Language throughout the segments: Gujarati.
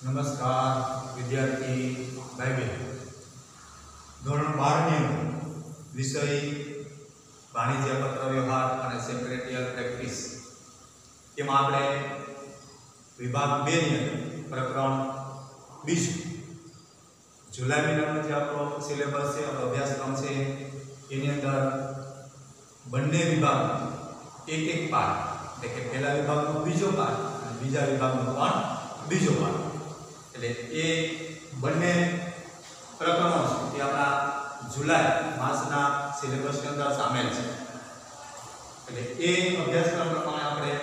नमस्कार विद्यार्थी भाई बहन धोरण 12 विषय वाणिज्य पत्र व्यवहार और सेक्रेटरियल प्रेक्टिस तेमां आपणे विभाग 2 ની અંદર प्रकरण 20 जुलाई महीनानो जे आपणो सिलेबस छे आपणो अभ्यासक्रम छे एनी अंदर बंने विभाग एक एक पाठ એટલે કે પહેલા વિભાગનો બીજો પાઠ અને બીજા વિભાગનો પણ બીજો પાઠ એટલે એ બંને પ્રકરણો છે એ આપણા जुलाई मासना सिलेबस के अंदर शामिल है એટલે એ અભ્યાસક્રમ પ્રમાણે આપણે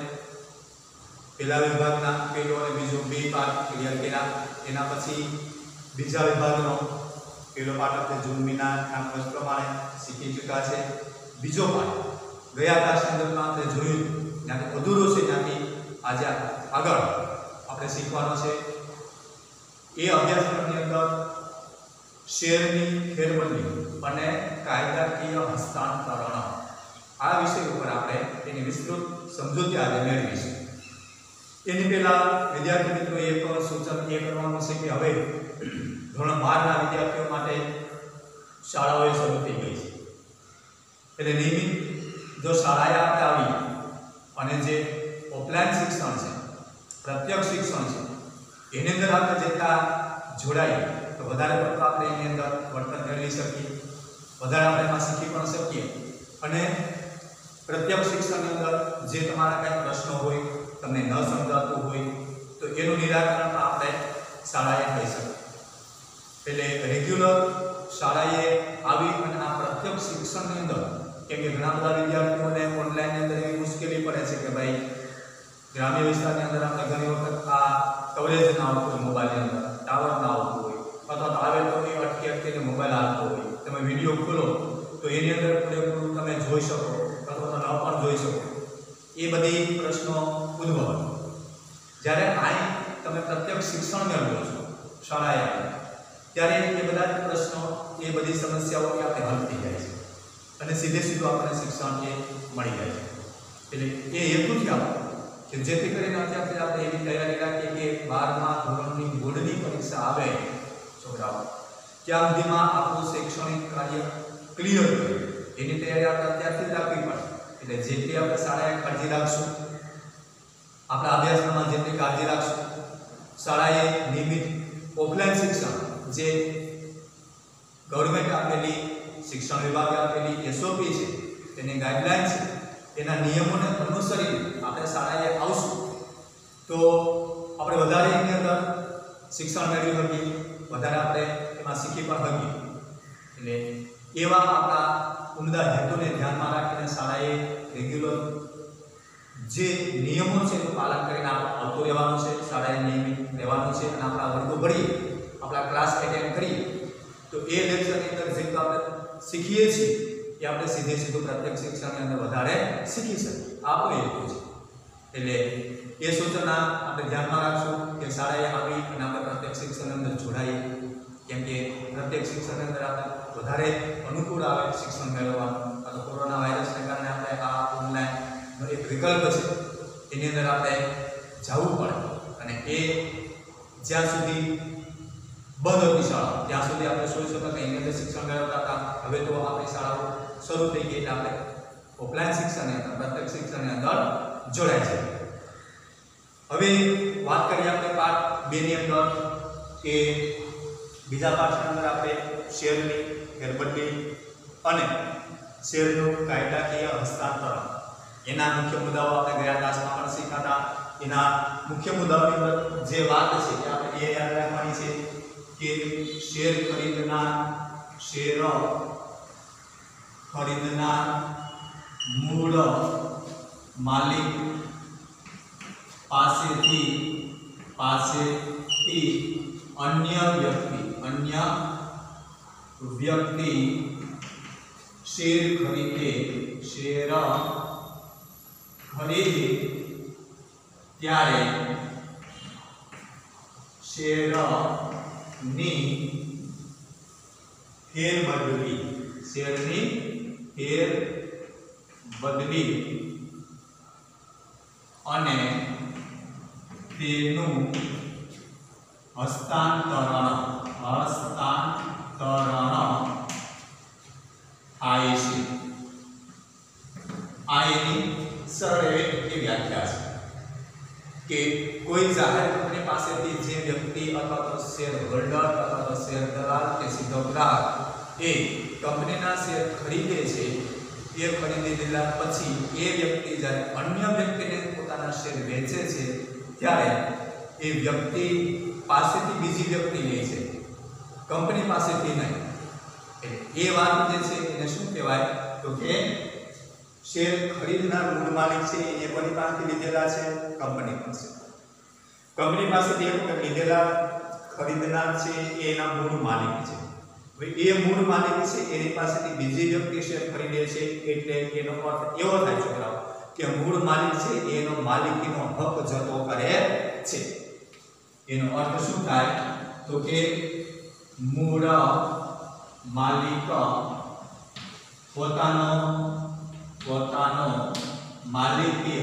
પહેલા વિભાગના પહેલો અને બીજો બે પાઠ ક્લિયર કર્યા એના પછી બીજા વિભાગનો પહેલો પાઠ આપણે જૂન મહિનાના વર્ષ પ્રમાણે શીખી ચૂક્યા છે બીજો પાઠ ગયા ક્લાસની અંદરમાં આપણે જોયું ત્યાંથી અધૂરો છે ત્યાંથી આજે આગળ આપણે શીખવાનો છે એ અભ્યાસક્રમની અંદર શેરની ફેરબદલી અને કાયદાકીય હસ્તાંતરણ આ વિષય ઉપર આપણે એની વિસ્તૃત સમજૂતી આજે મેળવીશું એની પહેલા વિદ્યાર્થી મિત્રો એક સૂચન એ કરવાનું છે કે હવે ધોરણ 12 ના વિદ્યાર્થીઓ માટે શાળાઓ શરૂ થઈ ગઈ છે એટલે નિયમિત જો શાળાએ આપણે આવી અને જે ઓફલાઈન શિક્ષણ છે પ્રત્યક્ષ શિક્ષણ છે એની અંદર આપણે જેટલા જોડાઈએ તો વધારે પડતો આપણે એની અંદર વર્તન કરી શકીએ વધારે આપણે એમાં શીખી પણ શકીએ અને પ્રત્યક્ષ શિક્ષણની અંદર જે તમારા કંઈ પ્રશ્નો હોય તમને ન સમજાતું હોય તો એનું નિરાકરણ પણ આપણે શાળાએ થઈ શકીએ એટલે રેગ્યુલર શાળાએ આવી અને આ પ્રત્યક્ષ શિક્ષણની અંદર કેમ કે ઘણા બધા વિદ્યાર્થીઓને ઓનલાઈનની અંદર એવી મુશ્કેલી પડે છે કે ભાઈ ગ્રામ્ય વિસ્તારની અંદર આપણે ઘણી વખત આ કવરેજ ના આવતું હોય મોબાઈલની અંદર ટાવર ના આવતું હોય અથવા તો આવે તો એ અટકી અટકીને મોબાઈલ આવતો હોય તમે વિડીયો ખોલો તો એની અંદર પૂરેપૂરું તમે જોઈ શકો અથવા તો ન પણ જોઈ શકો એ બધી પ્રશ્નો ઉદ્ભવે જ્યારે આ તમે પ્રત્યક્ષ શિક્ષણ મેળવો છો શાળાએ ત્યારે એ બધા પ્રશ્નો એ બધી સમસ્યાઓ આપણે હલ થઈ જાય છે અને સીધે સીધું આપણને શિક્ષણ એ મળી જાય છે એટલે એ હેતુથી આપણે કે જેથી કરીને અત્યારથી આપણે એવી તૈયારી રાખીએ કે 12મા ધોરણની બોર્ડની પરીક્ષા આવે છોકરાઓ ત્યાં સુધીમાં આપણું શૈક્ષણિક કાર્ય ક્લિયર કરે એની તૈયારી આપણે અત્યારથી જ રાખવી પડે એટલે જેટલી આપણે શાળાએ કાળજી રાખશું આપણા અભ્યાસક્રમમાં જેટલી કાળજી રાખશું શાળાએ નિયમિત ઓફલાઈન શિક્ષણ જે ગવર્મેન્ટ આપેલી શિક્ષણ વિભાગે આપેલી એસઓપી છે તેની ગાઈડલાઈન છે એના નિયમોને અનુસરીને આપણે શાળાએ આવશું તો આપણે વધારે એની અંદર શિક્ષણ મેળવી શકીએ વધારે આપણે એમાં શીખી પણ શકીએ એટલે એવા આપણા ઉમદા હેતુને ધ્યાનમાં રાખીને શાળાએ રેગ્યુલર જે નિયમો છે એનું પાલન કરીને આપણે આવતું રહેવાનું છે શાળાએ નિયમિત રહેવાનું છે અને આપણા વર્ગો ભરીએ આપણા ક્લાસ એટેન્ડ કરીએ તો એ લેક્ચરની અંદર જેટલું આપણે શીખીએ છીએ એ આપણે સીધે સીધું પ્રત્યક્ષ શિક્ષણની અંદર વધારે શીખી શકીએ આપણો હેતુ છે એટલે એ સૂચના આપણે ધ્યાનમાં રાખશું કે શાળાએ આવી અને આપણે પ્રત્યક્ષ શિક્ષણની અંદર જોડાઈએ કેમ કે પ્રત્યક્ષ શિક્ષણની અંદર આપણે વધારે અનુકૂળ આવે શિક્ષણ મેળવવાનું આ તો કોરોના વાયરસને કારણે આપણે આ ઓનલાઈનનો એક વિકલ્પ છે એની અંદર આપણે જવું પડે અને એ જ્યાં સુધી બંધ હતી શાળા ત્યાં સુધી આપણે 16% એની અંદર શિક્ષણ મેળવતા હતા હવે તો આપણી શાળાઓ શરૂ થઈ ગઈ એટલે આપણે ઓફલાઈન શિક્ષણની અંદર પ્રત્યક્ષ શિક્ષણની અંદર જોડાય છે હવે વાત કરીએ આપણે પાઠ 2 ની અંદર કે બીજા પાઠની અંદર આપણે શેરની ફેરબદલી અને શેરનું કાયદાકીય હસ્તાંતરણ એના મુખ્ય મુદ્દાઓ આપણે ગયા ક્લાસમાં પણ શીખ્યા હતા એના મુખ્ય મુદ્દાઓની અંદર જે વાત છે એ આપણે એ યાદ રાખવાની છે કે શેર ખરીદનાર મૂળ માલિક પાસેથી અન્ય વ્યક્તિ શેર ખરીદે ત્યારે શેરની ફેરબદલી અને તેનું હસ્તાંતરણ થાય છે। આ એની સરળ એવી વ્યાખ્યા છે કે કોઈ જાહેર કંપની પાસેથી જે વ્યક્તિ અથવા તો શેર હોલ્ડર અથવા તો શેર દલાલ કે સીધો ગ્રાહક એ કંપનીના શેર ખરીદે છે, એ ખરીદી લીધા પછી એ વ્યક્તિ જ્યારે અન્ય વ્યક્તિને પોતાના શેર વેચે છે ત્યારે એ વ્યક્તિ પાસેથી બીજી વ્યક્તિ લે છે, કંપની પાસેથી નહીં। એટલે એ વાત જે છે એને શું કહેવાય તો કે શેર ખરીદનાર મૂળ માલિક છે એ કોની પાસેથી લીધેલા છે? કંપની પાસે। કંપની પાસેથી એક વખત લીધેલા ખરીદનાર છે એ એના મૂળ માલિક છે। હવે એ મૂળ માલિક છે એની પાસેથી બીજી વ્યક્તિ શેર ખરીદે છે એટલે એનો અર્થ એવો થાય છોકરાઓ કે મૂળ માલિક છે એનો માલિકીનો હક જતો કરે છે। એનો અર્થ શું થાય તો કે મૂળ માલિક પોતાનો માલિકી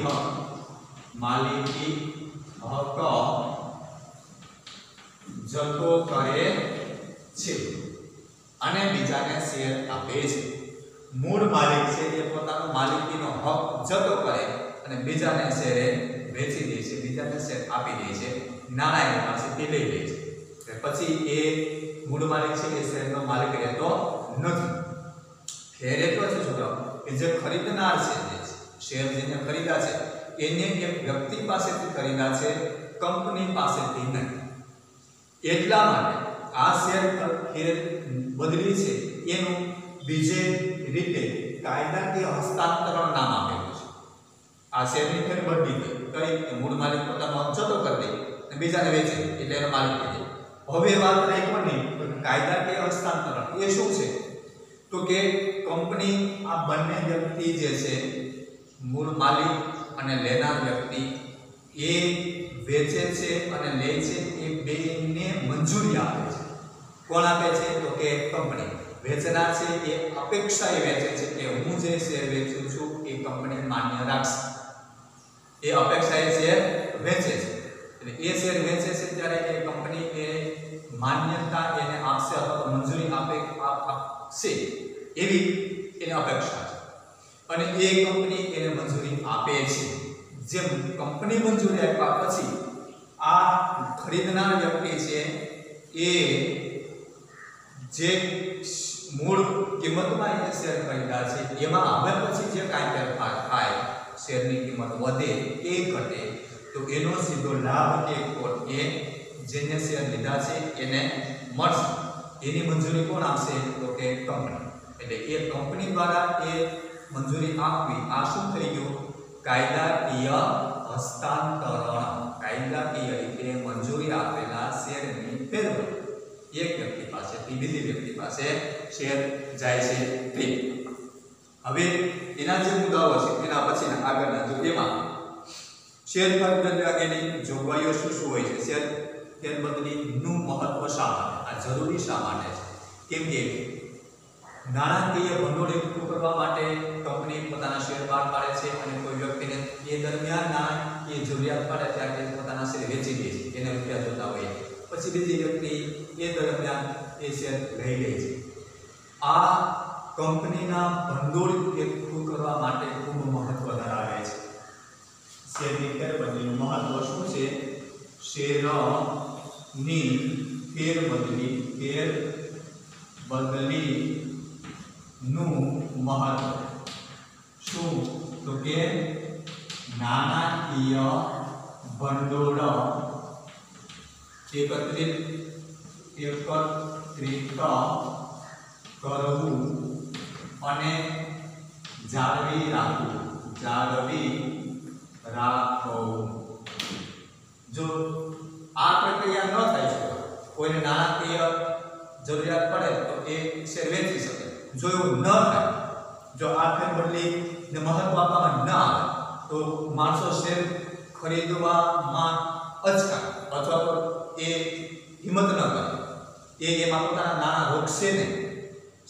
હક જતો કરે છે અને બીજાને શેર આપે છે। મૂળ માલિક છે એ પોતાનો માલિકીનો હક જતો કરે અને બીજાને શેર વેચી દે છે, બીજાને શેર આપી દે છે, નાના એની પાસેથી લઈ લે છે। પછી એ મૂળ માલિક છે એ શેરનો માલિક રહેતો નથી। ફેર એટલો છે છોકરાઓ કે જે ખરીદનાર છે જે શેર જેને ખરીદા છે એને એક વ્યક્તિ પાસેથી ખરીદા છે, કંપની પાસેથી નહીં। એટલા માટે આ શેર બદલી છે એનું બીજે રીતે કાયદાકીય હસ્તાંતરણ નામ આપેલું છે। આ શેરની ફેર બદલી કઈ કે મૂળ માલિક પોતાનો હક જતો કરી દે અને બીજાને વેચે એટલે એનો માલિક થઈ જાય। હવે વાત રહી કોની તો કાયદાકીય હસ્તાંતરણ। એ શું છે તો કે કંપની આ બંને વ્યક્તિ જે છે મૂળ માલિક અને લેનાર વ્યક્તિ એ વેચે છે અને લે છે એ બેને મંજૂરી આપે છે। કોણ આપે છે તો કે કંપની। વેચનાર છે એ અપેક્ષાએ વેચે છે કે હું જે શેર વેચું છું એ કંપની માન્ય રાખશે, એ અપેક્ષાએ શેર વેચે છે। એટલે એ શેર વેચે છે ત્યારે એ કંપની એ માન્યતા એને આપશે અથવા મંજૂરી આપશે એવી એની અપેક્ષા છે અને એ કંપની એને મંજૂરી આપે છે। જેમ કંપની મંજૂરી આપ્યા પછી આ ખરીદનાર વ્યક્તિ છે એ જે મૂળ કિંમતમાં એ શેર ખરીદા છે એમાં હવે પછી જે કાંઈ ફેરફાર થાય, શેરની કિંમત વધે કે ઘટે તો એનો સીધો લાભ કે ખોટ એ જેને શેર લીધા છે એને મળશે। એની મંજૂરી કોણ આપશે તો કે કંપની। એટલે એ કંપની દ્વારા એ મંજૂરી આપવી આ શું થઈ ગયું? કાયદાકીય હસ્તાંતરણ। કાયદાકીય રીતે મંજૂરી આપેલા શેરની ફેરબદલી એક વ્યક્તિ પાસેથી બીજી વ્યક્તિ પાસે શેર જાય છે તે। હવે એના જે મુદ્દાઓ છે એના પછીના આગળના જો એમાં શેર ફેરબદલી અંગેની જોગવાઈઓ શું શું હોય છે? શેર ફેરબદલીનું મહત્વ શા માટે? આ જરૂરી શા માટે છે? કેમ કે નાણાકીય ભંડોળ એકઠું કરવા માટે કંપની પોતાના શેર બહાર પાડે છે અને કોઈ વ્યક્તિને એ દરમિયાન નાણાકીય જરૂરિયાત પડે ત્યારે પોતાના શેર વેચી દે છે, એને રૂપિયા જોતા હોય, પછી બીજી વ્યક્તિ એ દરમિયાન એ શેર લઈ લે છે। આ કંપનીના ભંડોળ એકઠું કરવા માટે ખૂબ મહત્વ ધરાવે છે। શેરની ફેરબદલીનું મહત્વ શું છે? શેરની ફેરબદલી નું મહત્વ શું તો કે નાણાકીય ભંડોળ એકત્રિત કરવું અને જાળવી રાખવું। જો આ પ્રક્રિયા ન થાય છે, કોઈને નાણાકીય જરૂરિયાત પડે તો એ શેર વેચી શકે। જો એવું ન થાય, જો આ ફેરબદલીને મહત્વ આપવામાં ન આવે તો માણસો શેર ખરીદવામાં અચકાય અથવા તો એ હિંમત ન કરે, એમાં પોતાના નાણાં રોકશે નહીં।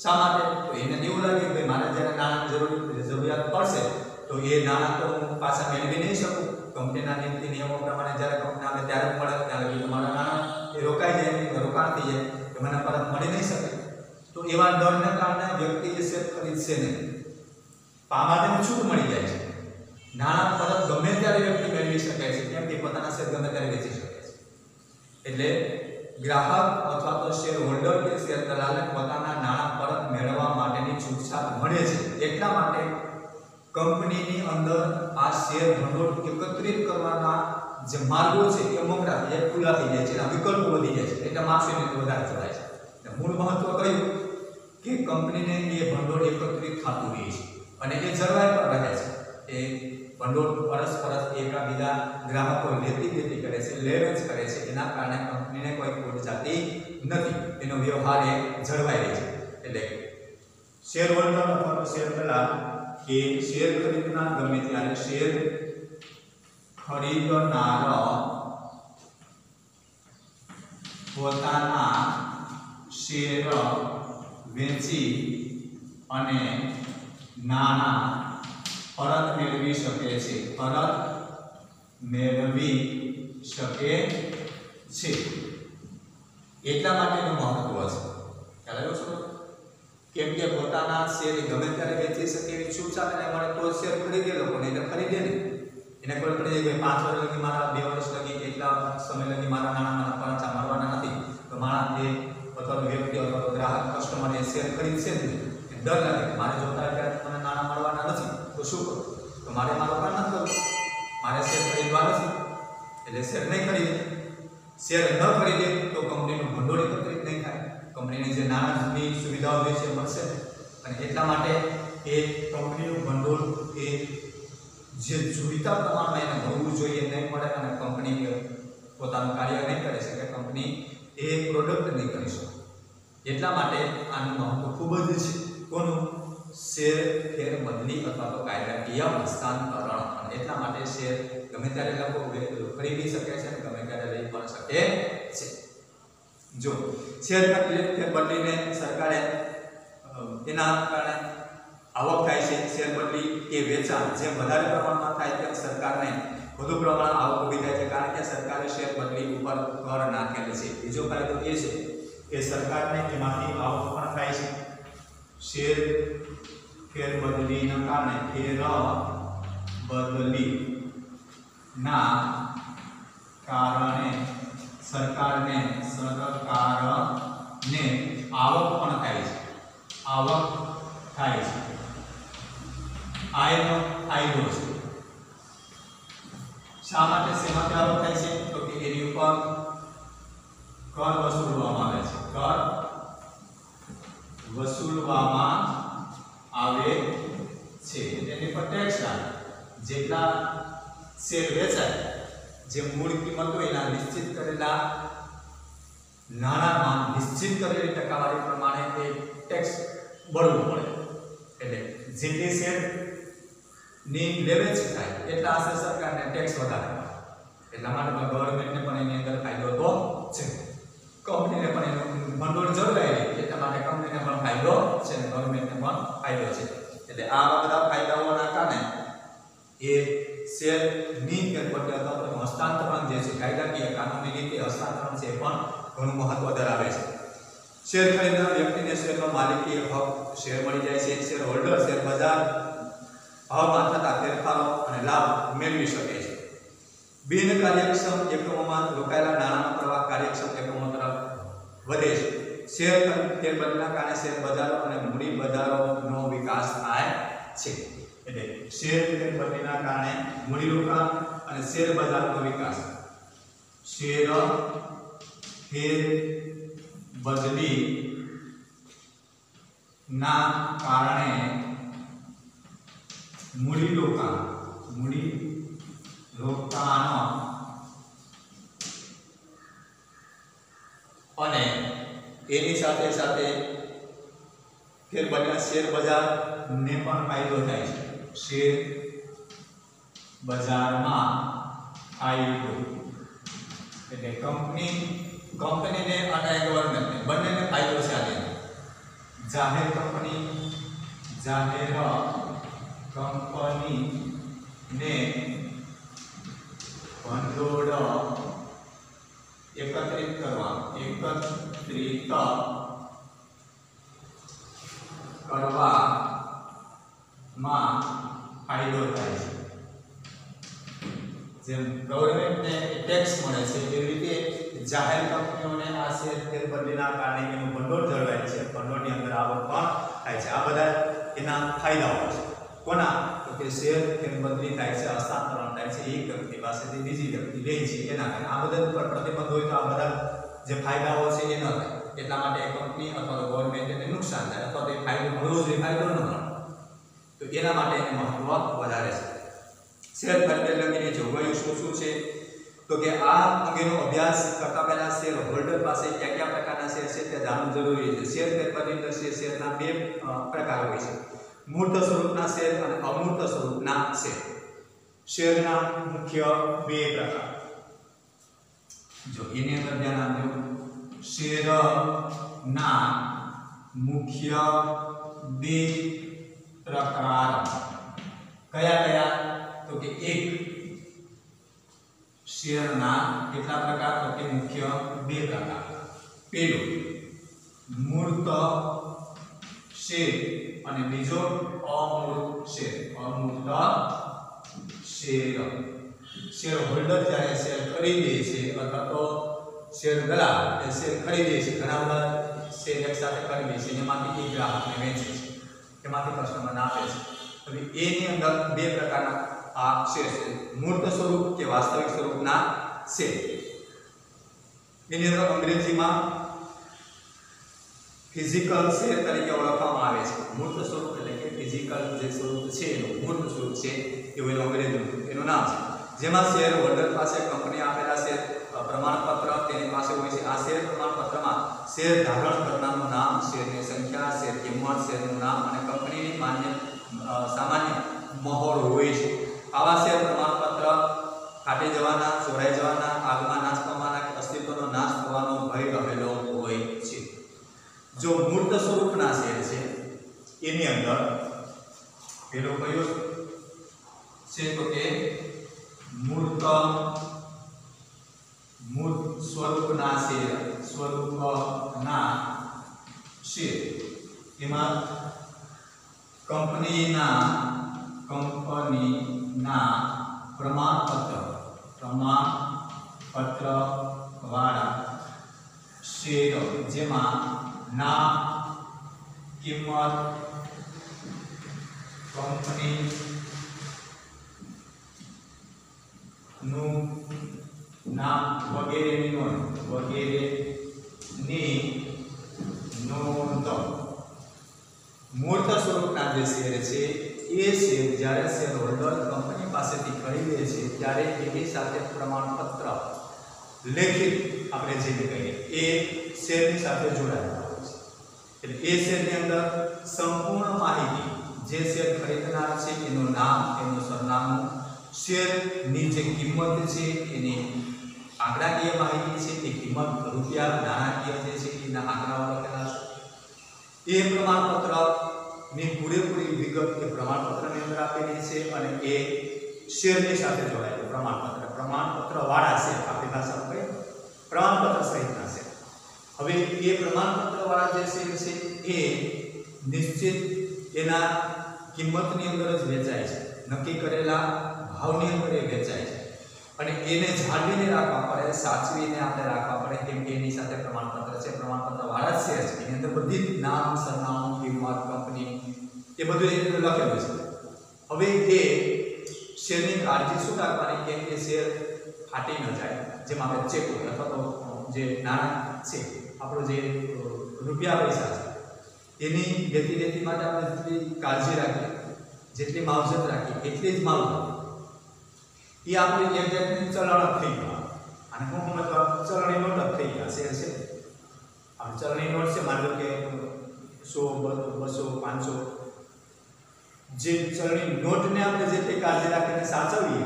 શા માટે? તો એને એવું લાગે કે મારે જ્યારે નાણાંની જરૂરિયાત પડશે તો એ નાણાં તો હું પાછા મેળવી નહીં શકું। કંપનીના નીતિ નિયમો પ્રમાણે જ્યારે કંપની આવે ત્યારે મળે ત્યારે મારા નાણાં એ રોકાઈ જાય, રોકાણ થઈ જાય તો મને પરત મળી નહીં શકે, તો એવા ડરને કારણે વ્યક્તિ એ શેર ખરીદશે નહીં. આમાં તેને છૂટ મળી જાય છે. નાણાં પરત ગમે ત્યારે વ્યક્તિ મેળવી શકે છે, કેમ કે પોતાના શેર ગમે ત્યારે વેચી શકે છે. એટલે ગ્રાહક અથવા તો શેર હોલ્ડર કે શેર દલાલને પોતાના નાણાં પરત મેળવવા માટેની છૂટછાટ મળે છે. એટલા માટે કંપનીની અંદર આ શેર ભંડોળ એકત્રિત કરવાના જે માર્ગો છે એ મોકળા થઈ જાય, ખુલ્લા થઈ જાય છે, એના વિકલ્પો વધી જાય છે, એટલે માર્કેટ વધારે ચલાય છે. મૂળ મહત્વ કયું કે કંપનીને એ ભંડોળ એકત્રિત થતું રહે છે અને એ જળવાઈ પણ રહે છે. એ ભંડોળ પરસ્પર એકબીજા ગ્રાહકો લેતી દેતી કરે છે, લે વેચ કરે છે, એના કારણે કંપનીને કોઈ ખોટ જાતી નથી, એનો વ્યવહાર એ જળવાઈ રહે છે. એટલે શેર હોલ્ડર અથવા શેર દલાલ કે શેર ખરીદનાર ગમે ત્યારે શેર ખરીદનાર પોતાના શેર વેચી અને નાણાં પરત મેળવી શકે છે, પરત મેળવી શકે છે. એટલા માટેનું મહત્વ છે. ખ્યાલ આવ્યો છો? કેમ કે પોતાના શેર ગમે ત્યારે વેચી શકે એવી છૂટછાટ એને મળે તો શેર ખરીદે લોકો, નહીં તો ખરીદે નહીં. એને કોઈ પડી જાય કે 5 વર્ષ લગી મારા 2 વર્ષ લગી એટલા સમય લગી મારા નાણાં મને પાછા મળવાના નથી, તો માણસ એ અથવા વ્યક્તિ અથવા તો ગ્રાહક કસ્ટમર એ શેર ખરીદશે જ નહીં. ડર લાગે કે મારે જોતા ત્યારે મને નાણાં મળવાના નથી, તો શું કરું? તો મારે મારો કામ નથી કરવું, મારે શેર ખરીદવા નથી, એટલે શેર નહીં ખરીદે. શેર ન ખરીદે તો કંપનીનું ભંડોળ એકત્રિત નહીં થાય, કંપનીને જે નાણાંની સુવિધાઓ હોય છે મળશે. અને એટલા માટે એ કંપનીનું ભંડોળ એ જે જોઈતા પ્રમાણમાં એને મળવું જોઈએ નહીં મળે, અને કંપની પોતાનું કાર્ય નહીં કરી શકે, કંપની એ પ્રોડક્ટ નહીં કરી શકે. એટલા માટે આનું મહત્વ ખૂબ જ છે. કોનું? શેર ફેર બદલી અથવા તો કાયદાકીય હસ્તાંતરણ. અને એટલા માટે શેર ગમે ત્યારે લોકો ખરીદી શકે છે અને ગમે ત્યારે લઈ પણ શકે છે. જો શેર ફેર બદલીને સરકારે એના કારણે આવક થાય છે, શેર બદલી કે વેચાણ જેમ વધારે પ્રમાણમાં થાય તેમ સરકારને વધુ પ્રમાણમાં આવક ઊભી થાય છે, કારણ કે સરકારે શેર બદલી ઉપર કર નાખેલો છે. બીજો ફાયદો એ છે કે સરકારને એમાંથી આવક પણ થાય છે. શેર ફેર બદલીના કારણે સરકારને આવક પણ થાય છે, આવક થાય છે. આ એનો ફાયદો છે. શા માટે શેમાંથી આવક થાય છે? તો કે એની ઉપર કર વસૂલવામાં આવે છે, કર વસૂલવામાં આવે છે. એની પર ટેક્સ લાગે. જેટલા શેર વેચાય, જે મૂળ કિંમત હોય એના નિશ્ચિત કરેલા નાણાંમાં નિશ્ચિત કરેલી ટકાવારી પ્રમાણે એ ટેક્સ ભરવું પડે. એટલે જેટલી શેર ની લેવેચ થાય એટલા આશરે સરકારને ટેક્સ વધારે મળે. એટલા માટે ગવર્મેન્ટને પણ એની અંદર ફાયદો તો છે, કંપનીને પણ એનું ભંડોળ જળવાય રહે, એટલા માટે કંપનીને પણ ફાયદો છે અને ગવર્મેન્ટને પણ ફાયદો છે. એટલે આ બધા ફાયદાઓના કારણે એ શેરની ફેરબદલી અથવા તો હસ્તાંતરણ જે છે, કાયદાકીય કાનૂની રીતે હસ્તાંતરણ છે, પણ ઘણું મહત્વ ધરાવે છે. શેર ખરીદનાર વ્યક્તિને શેરનો માલિકી હક શેર મળી જાય છે. શેર હોલ્ડર શેર બજાર ભાવમાં થતા ફેરફારો અને લાભ મેળવી શકે છે. બિન કાર્યક્ષમ એકમોમાં રોકાયેલા નાણાંનો પ્રવાહ કાર્યક્ષમ એકમો તરફ વધે છે. શેર ફેરબદલીના કારણે શેર બજારો અને મૂડી બજારોનો વિકાસ થાય છે. એટલે શેર ફેરબદલીના કારણે મૂડીરોકાણ અને શેર બજારનો વિકાસ. શેર ફેરબદલી ના કારણે મૂડીરોકાણ અને એની સાથે સાથે ફેરબદલીના શેર બજારને પણ ફાયદો થાય છે. શેર બજારમાં ફાયદો એટલે કંપનીને અને ગવર્મેન્ટને બંનેને ફાયદો છે. આ જાહેર કંપનીને ભંડોળ એકત્રિત કરવા માં ફાયદો થાય છે। જેમ ગવર્નમેન્ટને ટેક્સ મળે છે એવી રીતે જાહેર કંપનીઓને આ શેર ફેરબદલીના કારણે એનું ભંડોળ જળવાય છે, ભંડોળની અંદર આવક પણ થાય છે। આ બધા એના ફાયદાઓ છે। કોના? તો કે શેર ફેરબદલી થાય છે, હસ્તાંતરણ થાય છે, એક વ્યક્તિ પાસેથી બીજી વ્યક્તિ લે છે એના કારણે આ બધા ઉપર પ્રતિબંધ હોય તો આ બધા જે ફાયદાઓ છે એ ન થાય। એટલા માટે કંપની અથવા તો ગવર્નમેન્ટને નુકસાન થાય અથવા તો ફાયદો મળવો જોઈએ, ફાયદો ન મળે તો એના માટે એને મહત્વ વધારે છે। શેર ફેરબદલી અંગેની જોગવાઈઓ શું છે? તો કે આ અંગેનો અભ્યાસ કરતા પહેલા શેર હોલ્ડર પાસે કયા પ્રકારના શેર છે તે જાણવું જરૂરી છે। શેર ફેરબદલી અંદર શેરના બે પ્રકાર હોય છે, મૂર્ત સ્વરૂપના શેર અને અમૂર્ત સ્વરૂપના શેર। શેરના મુખ્ય બે પ્રકાર જો એની અંદર ધ્યાન આપજો। શેરના મુખ્ય બે પ્રકાર કયા કયા? તો કે એક શેરના કેટલા પ્રકાર? તો કે મુખ્ય બે પ્રકાર। પહેલો મૂર્ત શેર અને બીજો અમૂર્ત શેર। અમૂર્ત શેર શેર હોલ્ડર જ્યારે શેર ખરીદે છે અથવા તો શેર દલાલ એ શેર ખરીદે છે, ઘણા બધા શેર એક સાથે ખરીદે છે, એમાંથી એક ગ્રાહકને વેચે છે, એમાંથી કસ્ટમરને આપે છે। હવે એની અંદર બે પ્રકારના આ શેર છે, મૂર્ત સ્વરૂપ કે વાસ્તવિક સ્વરૂપના શેર। એની અંદર અંગ્રેજીમાં ફિઝિકલ શેર તરીકે ઓળખવામાં આવે છે। મૂર્ત સ્વરૂપ એટલે કે ફિઝિકલ જે સ્વરૂપ છે એનું મૂર્ત સ્વરૂપ છે એવું એનું અંગ્રેજીનું એનું નામ છે, જેમાં શેર હોલ્ડર પાસે કંપની આપેલા શેર પ્રમાણપત્ર તેની પાસે હોય છે। આ શેર પ્રમાણપત્રમાં શેર ધારણ કરનારનું નામ, શેરની સંખ્યા, શેર કિંમત, શેરનું નામ અને કંપનીની સામાન્ય મહોર હોય છે। આવા શેર પ્રમાણપત્ર ફાટી જવાના, ચોરાઈ જવાના, આગમાં નાશ પામવાના કે અસ્તિત્વનો નાશ થવાનો ભય રહેલો હોય છે। જો મૂર્ત સ્વરૂપના શેર છે એની અંદર પેલો કયો છે? તો કે મૂર્ત સ્વરૂપના શેર એમાં કંપનીના પ્રમાણપત્ર વાળા શેર જેમાં નામ, કિંમત, કંપનીનું નામ વગેરેની નોંધ। મૂર્ત સ્વરૂપના જે શેર છે એ શેર જ્યારે શેર હોલ્ડર કંપની પાસેથી ખરીદે છે ત્યારે એની સાથે પ્રમાણપત્ર લેખિત આપણે જે કહીએ એ શેરની સાથે જોડાયેલા હોય છે। એટલે એ શેરની અંદર સંપૂર્ણ માહિતી જે શેર ખરીદનાર છે એનું નામ, એનું સરનામું, શેરની જે કિંમત છે એની આંકડાકીય માહિતી છે, એ કિંમત રૂપિયા નાણાકીય જે છે એના આંકડાઓ લખેલા છે। એ પ્રમાણપત્રની પૂરેપૂરી વિગત એ પ્રમાણપત્રની અંદર આપેલી છે અને એ શેરની સાથે જોડાયેલું પ્રમાણપત્ર વાળા શેર, આપણી ભાષામાં કહીએ પ્રમાણપત્ર સહિતના શેર। હવે એ પ્રમાણપત્ર વાળા જે શેર છે એ નિશ્ચિત એના કિંમતની અંદર જ વેચાય છે, નક્કી કરેલા ભાવની અંદર એ વેચાય છે અને એને જાળવીને રાખવા પડે, સાચવીને આપણે રાખવા પડે, કેમ કે એની સાથે પ્રમાણપત્ર છે, પ્રમાણપત્ર વાળા જ શેર છે, એની અંદર બધી નામ, સરનામું, કિંમત, કંપની એ બધું એની અંદર લખેલું છે। હવે એ શેરની કાળજી શું રાખવાની? કેમ કે શેર ફાટી ન જાય, જેમ આપણે ચેક હોય અથવા તો જે નાણાં છે, આપણો જે રૂપિયા પૈસા છે એની લેતી માટે આપણે જેટલી કાળજી રાખીએ, જેટલી માવજત રાખીએ એટલી જ માલ એ આપણે એક જાતની ચલણ થઈ ગયા અને હું મતલબ ચલણી નોટ થઈ ગયા શેર છે। આપણે ચલણી નોટ છે, માની લો કે 100, 200, 500 જે ચલણી નોટને આપણે જેટલી કાળજી રાખીને સાચવીએ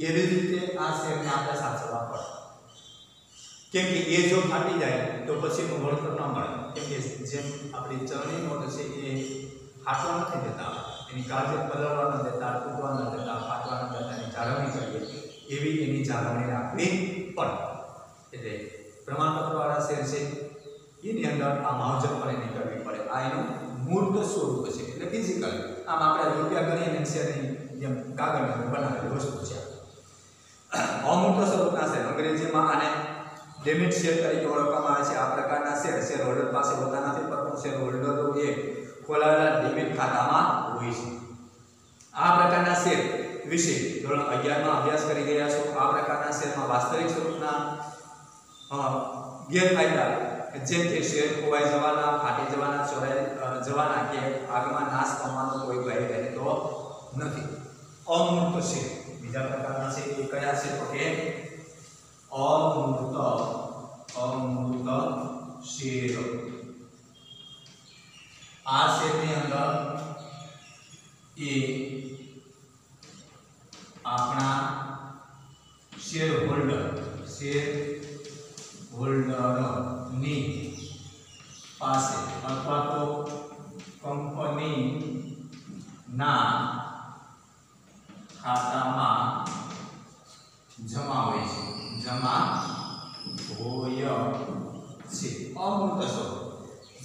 એવી રીતે આ શેરને આપણે સાચવવા પડે, કેમ કે એ જો ફાટી જાય તો પછી એનું વળતર ન મળે, કેમ કે જેમ આપણી ચલણી નોટ છે એ ફાટવા નથી દેતા, એની કાળજી પલળવા ન દેતા, તૂટવા ન દેતા, ફાટવા ન દેતા, એની જાળવણી કરીએ એવી એની જાળવણી રાખવી પડે। એટલે પ્રમાણપત્રવાળા શેર છે એની અંદર આ માવજત પણ એની કરવી પડે। આ એનું મૂર્ત સ્વરૂપ છે એટલે ફિઝિકલ, આમ આપણે રૂપિયા શેરની જેમ કાગળની બનાવેલી વસ્તુ છે। અમૂર્ત સ્વરૂપના શેર અંગ્રેજીમાં આને ડેમિટ શેર તરીકે ઓળખવામાં આવે છે। આ પ્રકારના શેર હોલ્ડર પાસે હોતા નથી, પરંતુ શેર હોલ્ડરો એ ખોલાવેલા ડેબિટ ખાતામાં હોય છે। આ પ્રકારના શેર વિશે ધોરણ 11 માં અભ્યાસ કરી ગયા છો। આ પ્રકારના શેરમાં વાસ્તવિક સ્વરૂપના ગેરફાયદા જેમ કે શેર ખોવાઈ જવાના, ફાટી જવાના, ચોરાઈ જવાના કે આગમાં નાશ પામવાનો કોઈ ભય રહેતો નથી। અમૂર્ત શેર બીજા પ્રકારના છે એ કયા છે તો કે અમૂર્ત શેર। આ શેરની અંદર એ આપણા શેર હોલ્ડરની પાસે અથવા તો કંપનીના ખાતામાં જમા હોય છે। અમૂર્ત સ્વરૂપ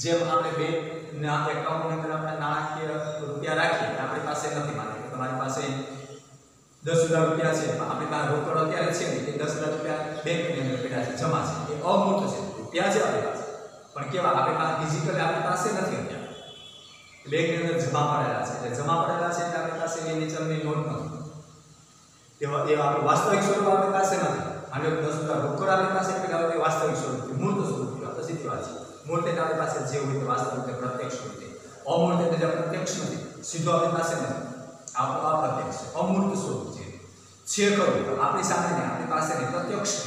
જેમ આપણે બેંકના એકાઉન્ટની અંદર આપણે નાણાકીય રૂપિયા રાખીએ, આપણી પાસે નથી, માનો કે તમારી પાસે 10,000 રૂપિયા છે, આપણી પાસે રોકડ અત્યારે છે ને, એ 10,000 રૂપિયા બેંકની અંદર પડ્યા છે, જમા છે, એ અમૂર્ત છે, રૂપિયા છે આપણી પાસે, પણ કેવા આપણી પાસે ફિઝિકલી આપણી પાસે નથી અત્યારે, બેંકની અંદર જમા પડેલા છે, એટલે જમા પડેલા છે એટલે આપણી પાસે એની ચલણી નોટ નથી, એવા આપણું વાસ્તવિક સ્વરૂપ આપણી પાસે નથી। અને 10,000 રોકડ આપણી પાસે પેલા એ વાસ્તવિક સ્વરૂપ, મૂર્ત સ્વરૂપ કહેવાય, તો સીધી વાત છે। મૂર્ત એટલે આપણી પાસે જે હોય તે વાસ્તવિક તે પ્રત્યક્ષ હોય છે, અમૂર્ત એટલે જે પ્રત્યક્ષ નથી, સીધો આપણી પાસે નથી, આપણો આ પ્રત્યક્ષ છે, અમૂર્ત સ્વરૂપ છે ખરું, આપણી સામે નહીં, આપણી પાસે નહીં, પ્રત્યક્ષ છે,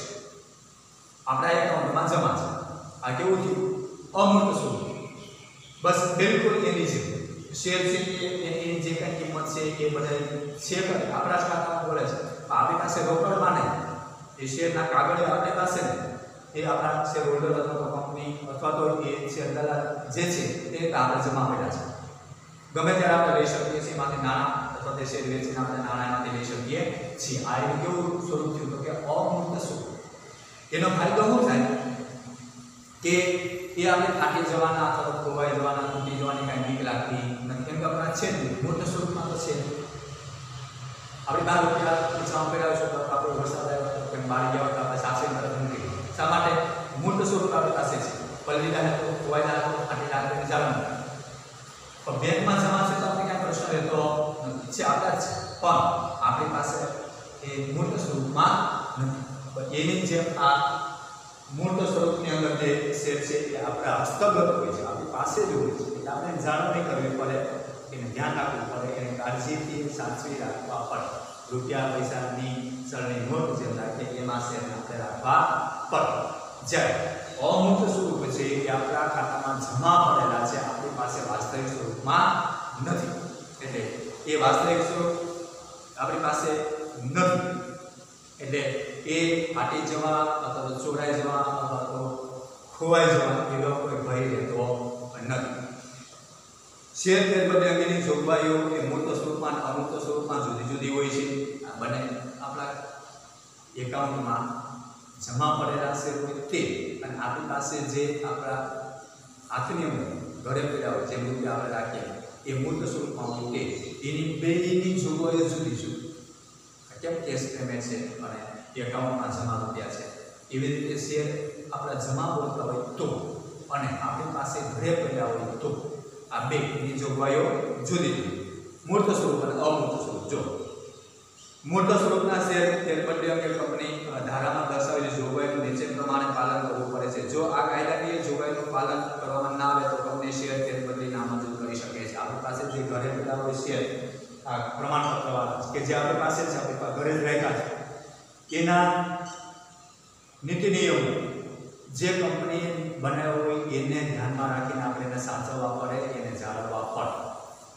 આપણા એકાઉન્ટમાં જમા છે। આ કેવું થયું? અમૂર્ત સ્વરૂપ, બસ બિલકુલ એની જેમ શેર છે એની જે કંઈ કિંમત છે એ બધા છે કરે આપણા જ ખાતામાં બોલે છે, આપણી પાસે રોકડમાં નહીં, એ શેરના કાગળે આપણી પાસે નહીં, એ આપણા શેર હોલ્ડર અથવા તો કંપની અથવા તો એ શેર દલાલ જે છે તે આપણે જમા કર્યા છે, ગમે ત્યારે આપણે લઈ શકીએ છીએ, એમાંથી નાણાં અથવા તે શેર વેચીને આપણે નાણાં એમાંથી લઈ શકીએ છીએ। આ એવું કેવું સ્વરૂપ થયું તો કે અમૂર્ત સ્વરૂપ। એનો ફાયદો શું થાય કે એ આપણે ફાટી જવાના અથવા તો ખોવાઈ જવાના, તૂટી જવાની કાંઈ બીક લાગતી નથી, કેમ કે આપણા છે જ મૂર્ત સ્વરૂપમાં તો છે। આપણી બહાર રૂપિયા ખીચામાં પડ્યા છે તો આપણે વરસાદ આવ્યો તો કંઈ બહાર ગયા હોય તો આપણે સાચી તરફ મૂકી, શા માટે? મૂર્ત સ્વરૂપ આપણી પાસે છે, પલળી જાય તો ખોવાઈ જાય તો ફાટી જાય તો જવાનું, પણ બેંકમાં જમા છે તો આપણે ક્યાંય પ્રશ્ન રહેતો નથી, છે આપણા જ, પણ આપણી પાસે એ મૂર્ત સ્વરૂપમાં નથી। એની જેમ આ મૂર્ત સ્વરૂપની અંદર જે શેર છે એ આપણા હસ્તગત હોય છે, આપણી પાસે જ હોય છે, એટલે આપણે જાળવણી કરવી પડે, એને ધ્યાન રાખવું પડે, એને કાળજીથી સાચવી રાખવા પડે। રૂપિયા પૈસાની ચલણી નોટ જેમ રાખીએ એમાં શેરને આપણે રાખવા પડે। જ્યારે અમૂર્ત સ્વરૂપ છે એ આપણા ખાતામાં જમા પડેલા છે, આપણી પાસે વાસ્તવિક સ્વરૂપમાં નથી, એટલે એ વાસ્તવિક સ્વરૂપ આપણી પાસે નથી, એટલે એ ફાટી જવા અથવા તો ચોરાઈ જવા અથવા તો ખોવાઈ જવા એવો કોઈ ભય રહેતો નથી। શેર ફેરબદલી અંગેની જોગવાઈઓ એ મૂર્ત સ્વરૂપમાં અને અમૂર્ત સ્વરૂપમાં જુદી જુદી હોય છે। આ બંને આપણા એકાઉન્ટમાં જમા પડેલા શેર હોય તે અને આપણી પાસે જે આપણા હાથની અંદર ઘરે પડ્યા હોય જે રૂપિયા આપણે રાખીએ એ મૂર્ત સ્વરૂપમાં હોય તે, એની બેની જોગવાઈઓ જુદી જુદી, કેમ કેશ પેમેન્ટ છે અને એકાઉન્ટમાં જમા રૂપિયા છે, એવી રીતે શેર આપણા જમા બોલતા હોય તો અને આપણી પાસે ઘરે પડ્યા હોય તો આ બેની જોગવાઈઓ જુદી જુદી, મૂર્ત સ્વરૂપ અને અમૂર્ત સ્વરૂપ। જો મૂર્ત સ્વરૂપના શેર ફેરબદલી અંગે કંપની ધારામાં દર્શાવેલી જોગવાઈનું નીચે પ્રમાણે પાલન કરવું પડે છે। જો આ કાયદાકીય જોગવાઈનું પાલન કરવામાં ના આવે તો કંપની શેર ફેરબદલી નામંજૂર કરી શકે છે। આપણી પાસે જે ઘરે પડ્યા હોય શેર આ પ્રમાણપત્રવાળા કે જે આપણી પાસે છે, આપણી પાસે ઘરે જ રાખ્યા છે, એના નીતિ નિયમો જે કંપની બનાવ્યો હોય એને ધ્યાનમાં રાખીને આપણે એને સાચવવા પડે, એને જાળવવા પડે,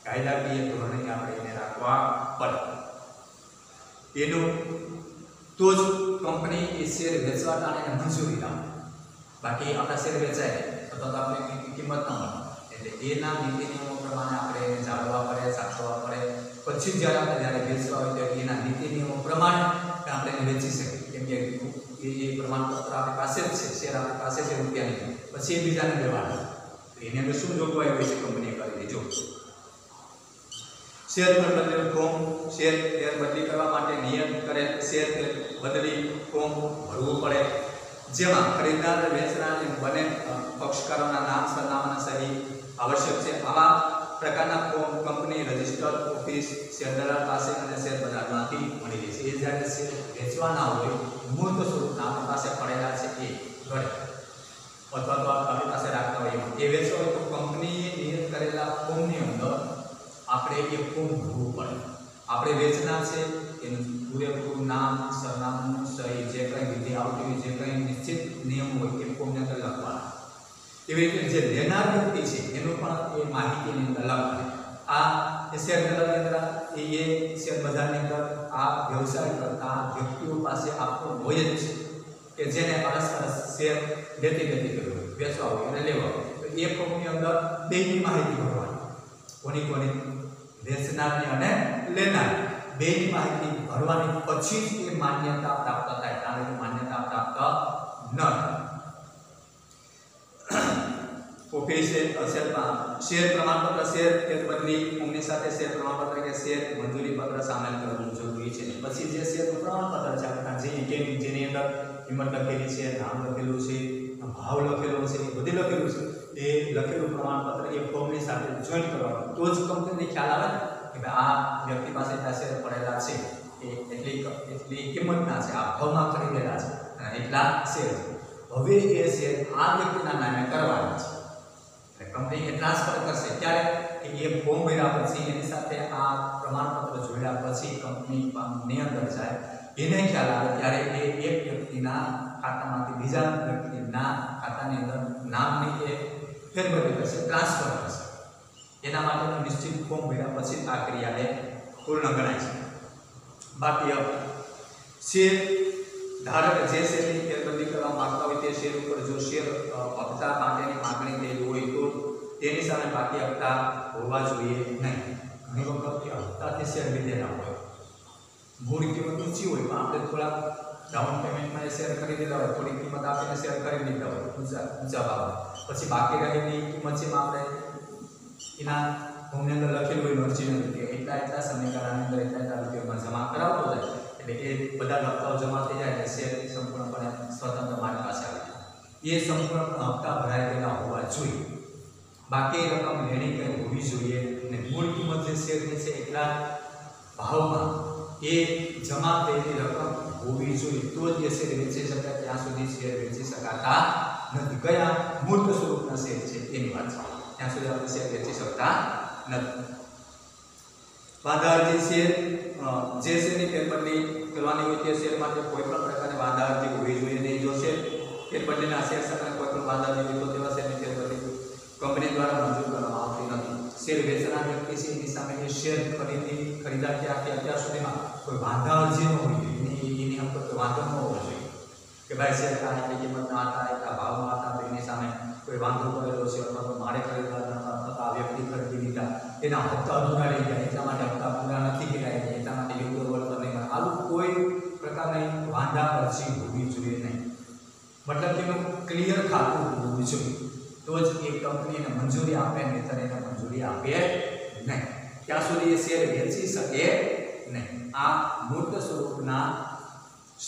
કાયદાકીય ધોરણે આપણે એને રાખવા પડે, એનું તો જ કંપની એ શેર વેચવા ટાણે મંજૂરી આપે, બાકી આપણા શેર વેચાય અથવા તો આપણે કિંમત ન મળે, એટલે એના નીતિ નિયમો પ્રમાણે આપણે એને જાળવવા પડે, સાચવવા પડે, પછી જ્યારે આપણે જ્યારે વેચવા હોય ત્યારે એના નીતિ નિયમો પ્રમાણે આપણે એને વેચી શકીએ, કેમ કે એ પ્રમાણપત્ર આપણી પાસે જ છે, શેર આપણી પાસે છે રૂપિયાની, પછી એ બીજાને લેવાના, એની અંદર શું જોગવાઈ હોય છે કંપનીએ કરેલી? જો શેર બદલીનું ફોર્મ શેર બદલી કરવા માટે નિયત કરેલ શેર બદલી ફોર્મ ભરવું પડે, જેમાં ખરીદનાર વેચનાર બંને પક્ષકારોના નામ સરનામા અને સહી આવશ્યક છે. આવા પ્રકારના form company register office share દલાલ પાસે અને શેર બજારમાંથી મળી રહેશે. એ જ્યારે શેર વેચવાના હોય મૂર્ત સ્વરૂપના આપણી પાસે પડેલા છે એ ઘરે અથવા તો આપણી પાસે રાખતા હોય એ વેચવા હોય તો કંપનીએ નિયત કરેલા ફોર્મની અંદર આપણે એ ફોર્મ ભરવું પડે. આપણે વેચનાર છે એનું પૂરેપૂરું નામ સરનામું સહી જે કંઈ વિધિ આવતી હોય જે કંઈ નિશ્ચિત નિયમ હોય એ ફોર્મની અંદર લખવાના. એવી રીતે જે લેનાર વ્યક્તિ છે એનું પણ એ માહિતીની અંદર લખવાની. આ શેર દલાલની અંદર એ શેર બજારની અંદર આ વ્યવસાય કરતા વ્યક્તિઓ પાસે આપણો હોય જ છે કે જેને અરસ શેર લેતી કરવી હોય, વેચવા હોય અને લેવા હોય તો એ ફોર્મની અંદર બેની માહિતી ભરવાની. કોની વેચનારની અને લેનારની બેની માહિતી ભરવાની પછી જ એ માન્યતા પ્રાપ્ત થાય. કારણ માન્યતા પ્રાપ્ત ન થાય. ઓફિસે શેર પ્રમાણપત્ર શેર બદલી ફોર્મની સાથે શેર પ્રમાણપત્ર કે શેર મંજૂરી પત્ર સામેલ કરવું જરૂરી છે. પછી જે શેર પ્રમાણપત્ર છે આપણે જેની અંદર કિંમત લખેલી છે, નામ લખેલું છે, ભાવ લખેલો છે, બધી લખેલું છે, એ લખેલું પ્રમાણપત્ર એ ફોર્મની સાથે જોઈન્ટ કરવાનું. તો જ કંપનીને ખ્યાલ આવે કે ભાઈ આ વ્યક્તિ પાસે એટલા શેર પડેલા છે, એટલી કિંમતના છે, આ ભાવમાં ખરીદેલા છે અને એટલા શેર છે. હવે એ શેર આ વ્યક્તિના નામે કરવાના છે. કંપની એ ટ્રાન્સફર કરશે ત્યારે એ ફોર્મ ભર્યા પછી એની સાથે આ પ્રમાણપત્ર જોડ્યા પછી કંપની અંદર જાય એને ખ્યાલ આવે ત્યારે એ એક વ્યક્તિના ખાતામાંથી બીજા વ્યક્તિના ખાતાની અંદર નામની એ ફેરબદલી કરશે, ટ્રાન્સફર કરશે. એના માટેનું નિશ્ચિત ફોર્મ ભર્યા પછી આ ક્રિયા એ પૂર્ણ ગણાય છે. બાકી શેર ધારક જે શેરની ફેરબદલી કરવા માંગતા હોય તે શેર ઉપર જો શેર હપ્તા માટેની માંગણી થયેલી હોય તો તેની સામે બાકી હપ્તા હોવા જોઈએ નહીં. ઘણી વખત હપ્તાથી શેર લીધેલા હોય, મૂળ કિંમત ઊંચી હોય પણ આપણે થોડા ડાઉન પેમેન્ટમાં એ શેર ખરીદેલા હોય, થોડી કિંમત આપીને શેર ખરીદી લીધા હોય ઊંચા ભાવે, પછી બાકી રહેલી કિંમત છે આપણે એના ફોર્મની અંદર લખેલું હોય નોંધીને કે એટલા સમયગાળાની અંદર એટલા રૂપિયામાં જમા કરાવતો જાય એટલે એ બધા હપ્તાઓ જમા થઈ જાય એટલે શેર સંપૂર્ણપણે સ્વતંત્ર મારી પાસે આવી જાય. એ સંપૂર્ણ હપ્તા ભરાઈ ગયેલા હોવા જોઈએ. બાકી રકમ લેણી કંઈ હોવી જોઈએ અને મૂળ કિંમત જે શેરની છે એટલા ભાવમાં એ જમા થયેલી રકમ હોવી જોઈએ તો જ એ શેર વેચી શકાય. ત્યાં સુધી શેર વેચી શકાતા નથી. કયા મૂર્ત સ્વરૂપના શેર છે એની વાત છે, ત્યાં સુધી આપણે શેર વેચી શકતા નથી. વાંધા શેર જે શેરની ફેરબદલી કરવાની હોય તે શેર માટે કોઈ પણ પ્રકારની વાંધા અરજી હોવી જોઈએ નહીં. જો શેર ફેરબદલીના શેર સાથે કોઈ પણ વાંધા અરજી હોય તો તેવા શેરની ફેરબદલી કંપની દ્વારા મંજૂર કરવામાં આવતી નથી. શેર વેચનાર વ્યક્તિ છે એની સામે એ શેર ખરીદા કે અત્યાર સુધીમાં કોઈ વાંધા અરજી ન હોવી જોઈએ. એની અંકત કોઈ વાંધો ન હોવો જોઈએ કે ભાઈ શેર આટલી કિંમતના હતા, એટલા ભાવમાં હતા તો એની સામે કોઈ વાંધો કરેલો છે અથવા તો મારે ખરીદવા થતા વ્યક્તિ ખરીદી લીધા એના હપ્તા અધૂરા રહી ગયા એટલા માટે હપ્તા પૂરા નથી કર્યા એટલા માટે યોગ્ય વળતર નહીં મળે, આવું કોઈ પ્રકારની વાંધા અરજી હોવી જોઈએ નહીં. મતલબ કે એનું ક્લિયર ખાતું હોવું જોઈએ તો જ એ કંપનીને મંજૂરી આપે, નહીંતર એને મંજૂરી આપે નહીં. ત્યાં સુધી એ શેર વેચી શકે નહીં. આ મૂર્ત સ્વરૂપના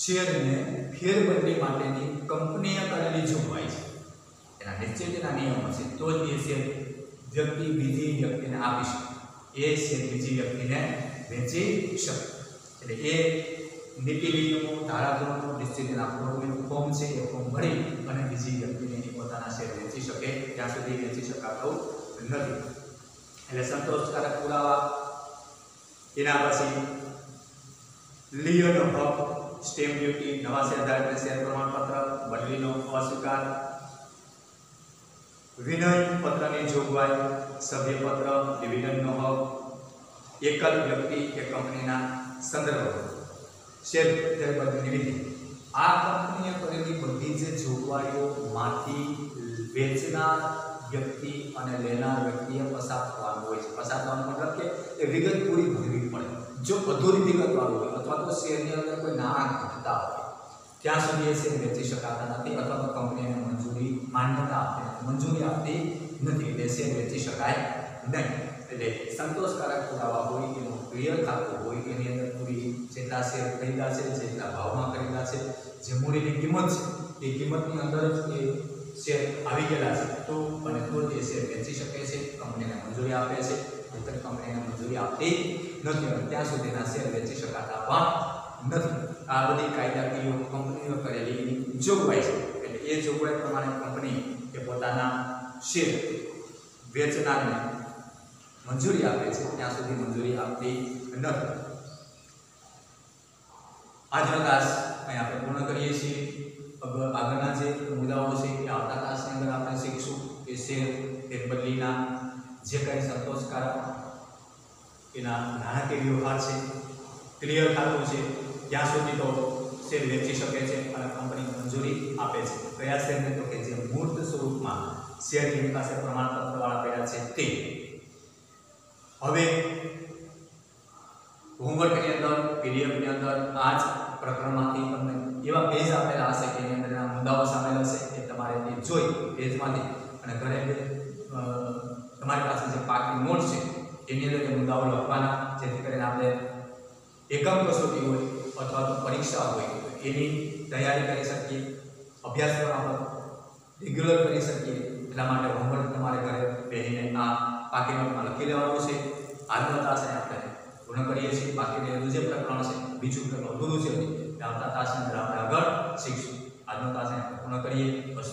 શેરને ફેરબદલી માટેની કંપનીએ કરેલી જોગવાઈ છે. એના નિશ્ચિતના નિયમો છે તો જ એ શેર વ્યક્તિ બીજી વ્યક્તિને આપી શકે, એ શેર બીજી વ્યક્તિને વેચી શકે. એટલે એ નીતિ નિયમો ધારાધોરણો નિશ્ચિતના ફોર્મ છે એ ફોર્મ ભરી અને બીજી વ્યક્તિને પોતાના શેર વેચી શકે ત્યાં સુધી વેચી શકાતું નથી. એટલે સંતોષકારક પુરાવા એના પછી લિયનો હક, સ્ટેમ્પ ડ્યુટી, નવા શેરધારકને શેર પ્રમાણપત્ર, બદલીનો અસ્વીકાર, વિનય પત્રની જોગવાઈ, સભ્યપત્ર, ડિવિડન્ડનો હક, એકલ વ્યક્તિ કે કંપનીના સંદર્ભ, શેર ફેરબદલીની વિધિ. આ કંપનીએ કરેલી બધી જે જોગવાઈઓમાંથી વેચનાર વ્યક્તિ અને લેનાર વ્યક્તિએ પસાર થવાનું હોય છે. પસાર થવાનો મતલબ કે એ વિગત પૂરી ભરવી પડે. જો અધૂરી વિગતવાળું હોય અથવા તો શેરની અંદર કોઈ નાણાં ઘટતા હોય ત્યાં સુધી એ શેર વેચી શકાતા નથી અથવા તો કંપનીને મંજૂરી માન્યતા આપતી નથી, મંજૂરી આપતી નથી એટલે શેર વેચી શકાય નહીં. એટલે સંતોષકારક પુરાવા હોય એનું ક્લિયર ખાતું હોય એની અંદર પૂરી જેટલા શેર ખરીદ્યા છે, જેટલા ભાવમાં ખરીદ્યા છે, જે મૂડીની કિંમત છે એ કિંમતની અંદર જ એ શેર આવી ગયેલા છે તો અને તો તે શેર વેચી શકે છે, કંપનીને મંજૂરી આપે છે. નહીંતર કંપનીને મંજૂરી આપતી નથી અને ત્યાં સુધીના શેર વેચી શકાતા પણ નથી. આ બધી કાયદાકીય કંપનીઓ કરેલી જોગવાઈ છે. એટલે એ જોગવાઈ પ્રમાણે કંપની એ પોતાના શેર વેચનારને મંજૂરી આપે છે, ત્યાં સુધી મંજૂરી આપતી નથી. આજનો ક્લાસ અહીં આપણે પૂર્ણ કરીએ છીએ. આગળના જે મુદ્દાઓ છે એ આવતા ક્લાસની અંદર આપણે શીખશું કે શેર ફેરબદલીના જે કંઈ સંતોષકારક એના નાણાકીય વ્યવહાર છે, ક્લિયર ખાતું છે, ત્યાં સુધી તો શેર વેચી શકે છે અને કંપની મંજૂરી આપે છે. કયા શેરને? તો કે જે મૂર્ત સ્વરૂપમાં શેર એની પાસે પ્રમાણપત્રવાળા પડ્યા છે તે. હવે હોમવર્કની અંદર, પીડીએફની અંદર આ જ પ્રકરણમાંથી તમને એવા પેજ આપેલા હશે કે એની અંદરના મુદ્દાઓ સામેલ હશે. એ તમારે એ જોઈ પેજમાંથી અને ઘરે તમારી પાસે જે પાકી નોટ છે એની અંદર એ મુદ્દાઓ લખવાના, જેથી કરીને આપણે એકમ કસોટી હોય અથવા તો પરીક્ષા હોય એની તૈયારી કરી શકીએ, અભ્યાસક્રમ આપણે રેગ્યુલર કરી શકીએ. એટલા માટે હોમવર્ક તમારે ઘરે બેસીને આ પાકી નોટમાં લખી લેવાનું છે. આજનો તાસ આપણે પૂર્ણ કરીએ છીએ. બાકી રહેલું જે પ્રકરણ છે, બીજું પ્રકરણ અધૂરું છે, આવતા તાસની અંદર આપણે આગળ શીખશું. આજનો તાસ આપણે પૂર્ણ કરીએ. બસ.